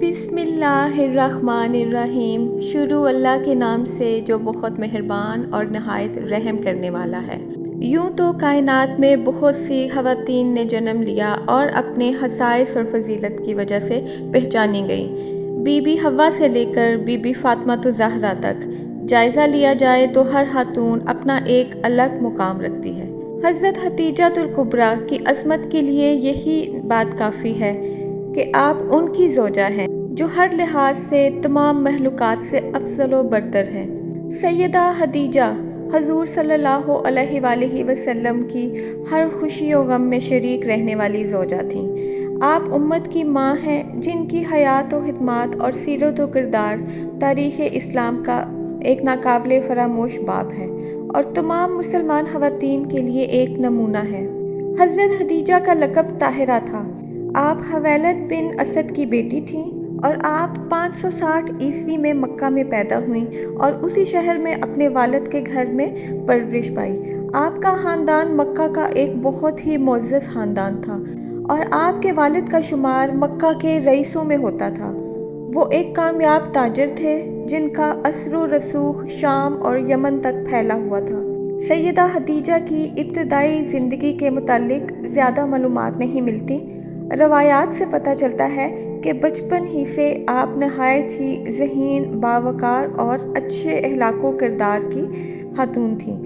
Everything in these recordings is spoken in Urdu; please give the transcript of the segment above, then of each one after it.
بسم اللہ الرحمن الرحیم۔ شروع اللہ کے نام سے جو بہت مہربان اور نہایت رحم کرنے والا ہے۔ یوں تو کائنات میں بہت سی خواتین نے جنم لیا اور اپنے خصائص اور فضیلت کی وجہ سے پہچانی گئیں۔ بی بی حوا سے لے کر بی بی فاطمہ زہرا تک جائزہ لیا جائے تو ہر خاتون اپنا ایک الگ مقام رکھتی ہے۔ حضرت خدیجہ الکبریٰ کی عظمت کے لیے یہی بات کافی ہے کہ آپ ان کی زوجہ ہیں جو ہر لحاظ سے تمام مخلوقات سے افضل و برتر ہیں۔ سیدہ خدیجہ حضور صلی اللہ علیہ وآلہ وسلم کی ہر خوشی و غم میں شریک رہنے والی زوجہ تھیں۔ آپ امت کی ماں ہیں جن کی حیات و خدمات اور سیرت و کردار تاریخ اسلام کا ایک ناقابل فراموش باب ہے اور تمام مسلمان خواتین کے لیے ایک نمونہ ہے۔ حضرت خدیجہ کا لقب طاہرہ تھا۔ آپ خویلد بن اسد کی بیٹی تھیں اور آپ 560 عیسوی میں مکہ میں پیدا ہوئیں اور اسی شہر میں اپنے والد کے گھر میں پرورش پائی۔ آپ کا خاندان مکہ کا ایک بہت ہی معزز خاندان تھا اور آپ کے والد کا شمار مکہ کے رئیسوں میں ہوتا تھا۔ وہ ایک کامیاب تاجر تھے جن کا اثر و رسوخ شام اور یمن تک پھیلا ہوا تھا۔ سیدہ خدیجہ کی ابتدائی زندگی کے متعلق زیادہ معلومات نہیں ملتی۔ روایات سے پتہ چلتا ہے کہ بچپن ہی سے آپ نہایت ہی ذہین، باوقار اور اچھے اخلاق و کردار کی خاتون تھیں۔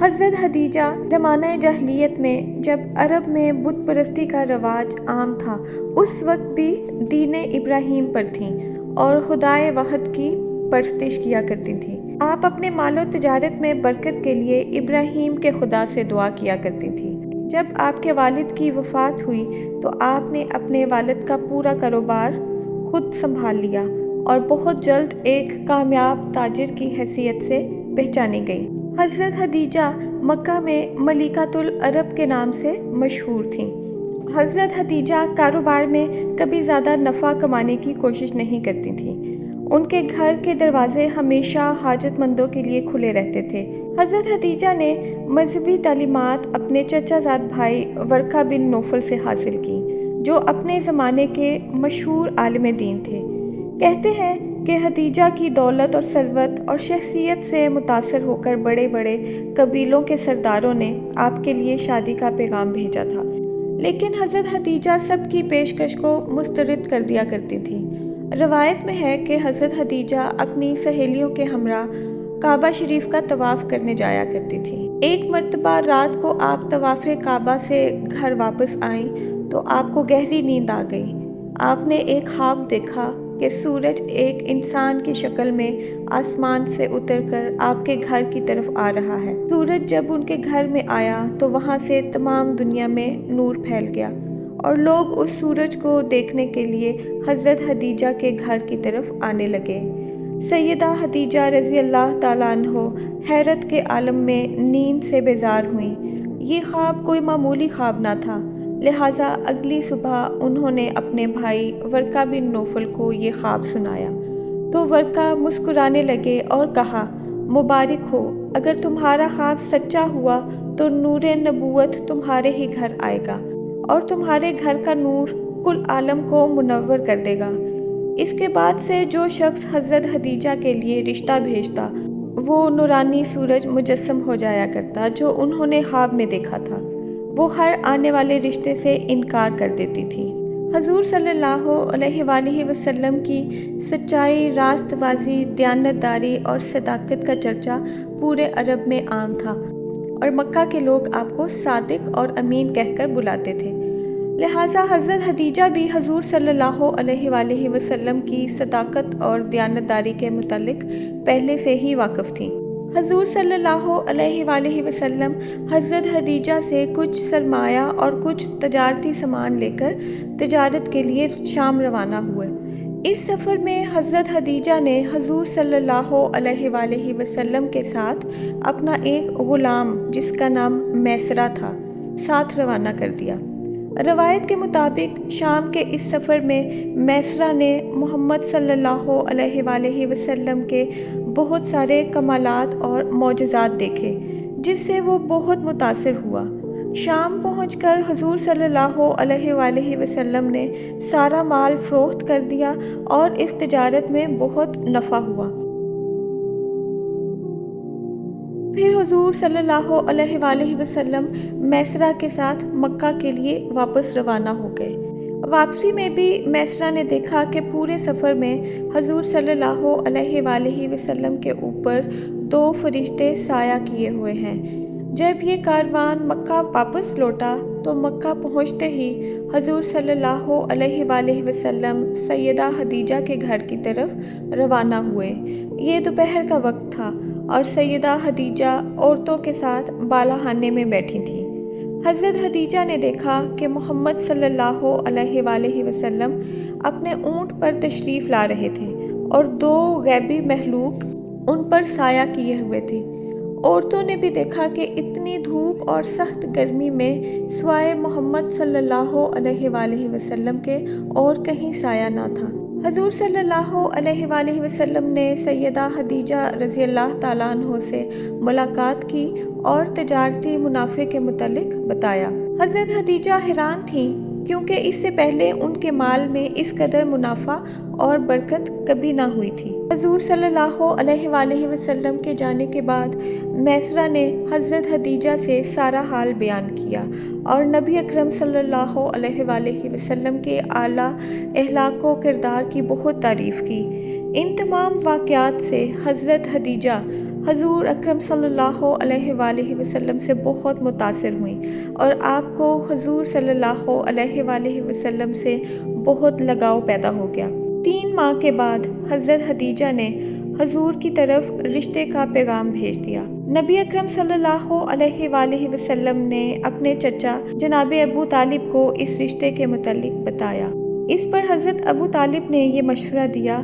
حضرت خدیجہ زمانہ جاہلیت میں جب عرب میں بت پرستی کا رواج عام تھا، اس وقت بھی دین ابراہیم پر تھیں اور خدائے واحد کی پرستش کیا کرتی تھیں۔ آپ اپنے مال و تجارت میں برکت کے لیے ابراہیم کے خدا سے دعا کیا کرتی تھیں۔ جب آپ کے والد کی وفات ہوئی تو آپ نے اپنے والد کا پورا کاروبار خود سنبھال لیا اور بہت جلد ایک کامیاب تاجر کی حیثیت سے پہچانی گئی۔ حضرت خدیجہ مکہ میں ملکۃ العرب کے نام سے مشہور تھیں۔ حضرت خدیجہ کاروبار میں کبھی زیادہ نفع کمانے کی کوشش نہیں کرتی تھیں۔ ان کے گھر کے دروازے ہمیشہ حاجت مندوں کے لیے کھلے رہتے تھے۔ حضرت خدیجہ نے مذہبی تعلیمات اپنے چچا زاد بھائی ورقہ بن نوفل سے حاصل کی، جو اپنے زمانے کے مشہور عالم دین تھے۔ کہتے ہیں کہ خدیجہ کی دولت اور ثروت اور شخصیت سے متاثر ہو کر بڑے بڑے قبیلوں کے سرداروں نے آپ کے لیے شادی کا پیغام بھیجا تھا، لیکن حضرت خدیجہ سب کی پیشکش کو مسترد کر دیا کرتی تھیں۔ روایت میں ہے کہ حضرت خدیجہ اپنی سہیلیوں کے ہمراہ کعبہ شریف کا طواف کرنے جایا کرتی تھیں۔ ایک مرتبہ رات کو آپ طواف کعبہ سے گھر واپس آئیں تو آپ کو گہری نیند آ گئی۔ آپ نے ایک خواب دیکھا کہ سورج ایک انسان کی شکل میں آسمان سے اتر کر آپ کے گھر کی طرف آ رہا ہے۔ سورج جب ان کے گھر میں آیا تو وہاں سے تمام دنیا میں نور پھیل گیا اور لوگ اس سورج کو دیکھنے کے لیے حضرت خدیجہ کے گھر کی طرف آنے لگے۔ سیدہ خدیجہ رضی اللہ تعالیٰ عنہ حیرت کے عالم میں نیند سے بیدار ہوئیں۔ یہ خواب کوئی معمولی خواب نہ تھا، لہٰذا اگلی صبح انہوں نے اپنے بھائی ورقہ بن نوفل کو یہ خواب سنایا تو ورقہ مسکرانے لگے اور کہا، مبارک ہو، اگر تمہارا خواب سچا ہوا تو نور نبوت تمہارے ہی گھر آئے گا اور تمہارے گھر کا نور کل عالم کو منور کر دے گا۔ اس کے بعد سے جو شخص حضرت خدیجہ کے لیے رشتہ بھیجتا وہ نورانی سورج مجسم ہو جایا کرتا جو انہوں نے خواب میں دیکھا تھا۔ وہ ہر آنے والے رشتے سے انکار کر دیتی تھی۔ حضور صلی اللہ علیہ وآلہ وسلم کی سچائی، راست بازی، دیانتداری اور صداقت کا چرچا پورے عرب میں عام تھا اور مکہ کے لوگ آپ کو صادق اور امین کہہ کر بلاتے تھے۔ لہٰذا حضرت خدیجہ بھی حضور صلی اللہ علیہ وآلہ وسلم کی صداقت اور دیانتداری کے متعلق پہلے سے ہی واقف تھیں۔ حضور صلی اللہ علیہ وآلہ وسلم حضرت خدیجہ سے کچھ سرمایہ اور کچھ تجارتی سامان لے کر تجارت کے لیے شام روانہ ہوئے۔ اس سفر میں حضرت خدیجہ نے حضور صلی اللہ علیہ وآلہ وسلم کے ساتھ اپنا ایک غلام جس کا نام میسرہ تھا ساتھ روانہ کر دیا۔ روایت کے مطابق شام کے اس سفر میں میسرہ نے محمد صلی اللہ علیہ وآلہ وسلم کے بہت سارے کمالات اور معجزات دیکھے، جس سے وہ بہت متاثر ہوا۔ شام پہنچ کر حضور صلی اللہ علیہ وآلہ وسلم نے سارا مال فروخت کر دیا اور اس تجارت میں بہت نفع ہوا۔ پھر حضور صلی اللہ علیہ وآلہ وسلم میسرہ کے ساتھ مکہ کے لیے واپس روانہ ہو گئے۔ واپسی میں بھی میسرہ نے دیکھا کہ پورے سفر میں حضور صلی اللہ علیہ وآلہ وسلم کے اوپر 2 فرشتے سایہ کیے ہوئے ہیں۔ جب یہ کاروان مکہ واپس لوٹا تو مکہ پہنچتے ہی حضور صلی اللہ علیہ وآلہ وسلم سیدہ خدیجہ کے گھر کی طرف روانہ ہوئے۔ یہ دوپہر کا وقت تھا اور سیدہ خدیجہ عورتوں کے ساتھ بالا خانے میں بیٹھی تھیں۔ حضرت خدیجہ نے دیکھا کہ محمد صلی اللہ علیہ وآلہ وسلم اپنے اونٹ پر تشریف لا رہے تھے اور 2 غیبی مخلوق ان پر سایہ کیے ہوئے تھے۔ عورتوں نے بھی دیکھا کہ اتنی دھوپ اور سخت گرمی میں سوائے محمد صلی اللہ علیہ وآلہ وسلم کے اور کہیں سایہ نہ تھا۔ حضور صلی اللہ علیہ وآلہ وسلم نے سیدہ خدیجہ رضی اللہ تعالیٰ عنہ سے ملاقات کی اور تجارتی منافع کے متعلق بتایا۔ حضرت خدیجہ حیران تھیں کیونکہ اس سے پہلے ان کے مال میں اس قدر منافع اور برکت کبھی نہ ہوئی تھی۔ حضور صلی اللہ علیہ وآلہ وسلم کے جانے کے بعد میسرہ نے حضرت خدیجہ سے سارا حال بیان کیا اور نبی اکرم صلی اللہ علیہ وآلہ وسلم کے اعلیٰ اخلاق و کردار کی بہت تعریف کی۔ ان تمام واقعات سے حضرت خدیجہ حضور اکرم صلی اللہ علیہ وآلہ وسلم سے بہت متاثر ہوئیں اور آپ کو حضور صلی اللہ علیہ وآلہ وسلم سے بہت لگاؤ پیدا ہو گیا۔ 3 ماہ کے بعد حضرت خدیجہ نے حضور کی طرف رشتے کا پیغام بھیج دیا۔ نبی اکرم صلی اللہ علیہ وآلہ وسلم نے اپنے چچا جناب ابو طالب کو اس رشتے کے متعلق بتایا۔ اس پر حضرت ابو طالب نے یہ مشورہ دیا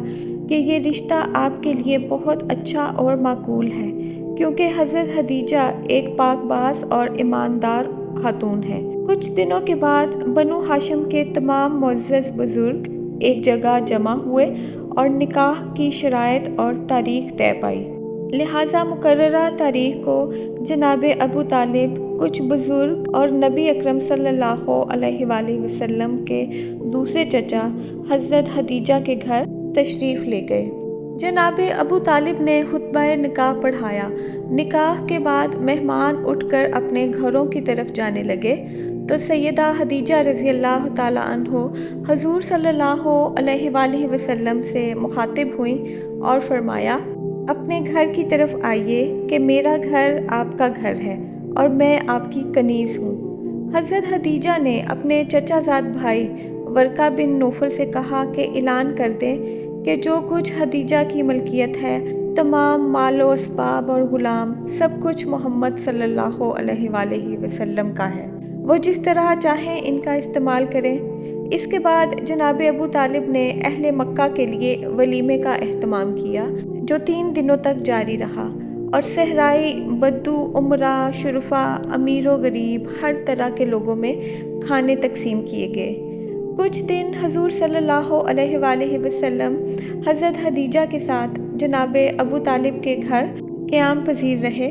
کہ یہ رشتہ آپ کے لیے بہت اچھا اور معقول ہے کیونکہ حضرت خدیجہ ایک پاک باز اور ایماندار خاتون ہے۔ کچھ دنوں کے بعد بنو ہاشم کے تمام معزز بزرگ ایک جگہ جمع ہوئے اور نکاح کی شرائط اور تاریخ طے پائی۔ لہٰذا مقررہ تاریخ کو جناب ابو طالب، کچھ بزرگ اور نبی اکرم صلی اللہ علیہ وآلہ وسلم کے دوسرے چچا حضرت خدیجہ کے گھر تشریف لے گئے۔ جناب ابو طالب نے خطبہ نکاح پڑھایا۔ نکاح کے بعد مہمان اٹھ کر اپنے گھروں کی طرف جانے لگے تو سیدہ خدیجہ رضی اللہ تعالیٰ عنہ حضور صلی اللہ علیہ وآلہ وسلم سے مخاطب ہوئیں اور فرمایا، اپنے گھر کی طرف آئیے کہ میرا گھر آپ کا گھر ہے اور میں آپ کی کنیز ہوں۔ حضرت خدیجہ نے اپنے چچا زاد بھائی ورقہ بن نوفل سے کہا کہ اعلان کر دیں کہ جو کچھ خدیجہ کی ملکیت ہے، تمام مال و اسباب اور غلام، سب کچھ محمد صلی اللہ علیہ وآلہ وسلم کا ہے، وہ جس طرح چاہیں ان کا استعمال کریں۔ اس کے بعد جناب ابو طالب نے اہل مکہ کے لیے ولیمے کا اہتمام کیا جو 3 دنوں تک جاری رہا اور صحرائی، بدو، امراء، شرفاء، امیر و غریب، ہر طرح کے لوگوں میں کھانے تقسیم کیے گئے۔ کچھ دن حضور صلی اللہ علیہ وآلہ وسلم حضرت خدیجہ کے ساتھ جناب ابو طالب کے گھر قیام پذیر رہے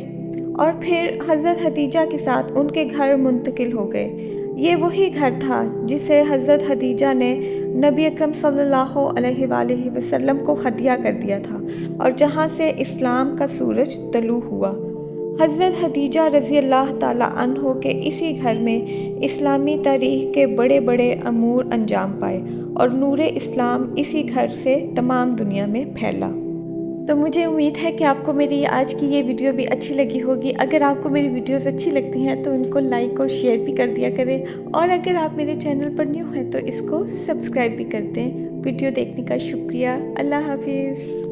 اور پھر حضرت خدیجہ کے ساتھ ان کے گھر منتقل ہو گئے۔ یہ وہی گھر تھا جسے حضرت خدیجہ نے نبی اکرم صلی اللہ علیہ وآلہ وسلم کو ہدیہ کر دیا تھا اور جہاں سے اسلام کا سورج طلوع ہوا۔ حضرت خدیجہ رضی اللہ تعالیٰ عنہ کے اسی گھر میں اسلامی تاریخ کے بڑے بڑے امور انجام پائے اور نور اسلام اسی گھر سے تمام دنیا میں پھیلا۔ تو مجھے امید ہے کہ آپ کو میری آج کی یہ ویڈیو بھی اچھی لگی ہوگی۔ اگر آپ کو میری ویڈیوز اچھی لگتی ہیں تو ان کو لائک اور شیئر بھی کر دیا کریں، اور اگر آپ میرے چینل پر نیو ہیں تو اس کو سبسکرائب بھی کر دیں۔ ویڈیو دیکھنے کا شکریہ۔ اللہ حافظ۔